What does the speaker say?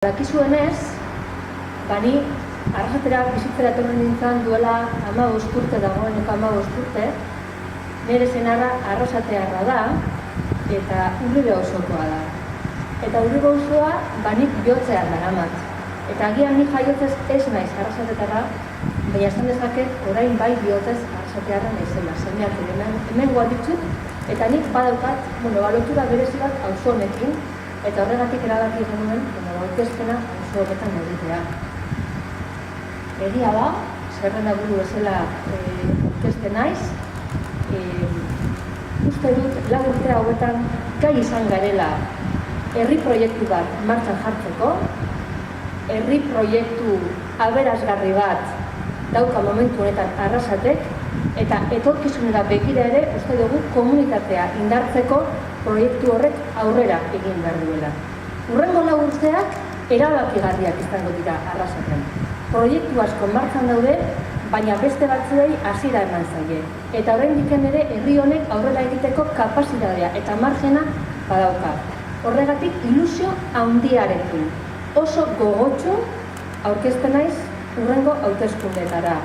Dakizuenez, ni Arrasatera bizitzera etorri nintzen duela 15 urte, dagoeneko 15 urte, nire senarra arrasatearra da eta Uribe auzokoa da. Eta Uribe auzoa nik bihotzean daramat. Eta agian ni jaiotzez ez naiz arrasatetarra, baina esan dezaket orain bai bihotzez arrasatearra naizela. Semeak hemen ditut, eta nik badaukat, lotura berezi bat auzo honekin, eta horregatik erabaki genuen, aurkezpena auzo horretan egitea. Egia da, zerrenda buru bezala aurkezten naiz, uste dut 4 urte hauetan gai izan garela herri proiektu bat martxan jartzeko, herri proiektu aberasgarri bat dauka momentu honetan Arrasatek, eta etorkizunera begira ere uste dugu komunitatea indartzeko proiektu horrek aurrera egin behar duela. Hurrengo 4 urteak erabakigarriak izango dira Arrasaten. Proiektu asko martxan daude, baina beste batzuei hasiera eman zaie. Eta oraindik ere herri honek aurrera egiteko kapazitatea eta margena badauka. Horregatik ilusio handiarekin oso gogotsu aurkezten naiz hurrengo hauteskundeetara.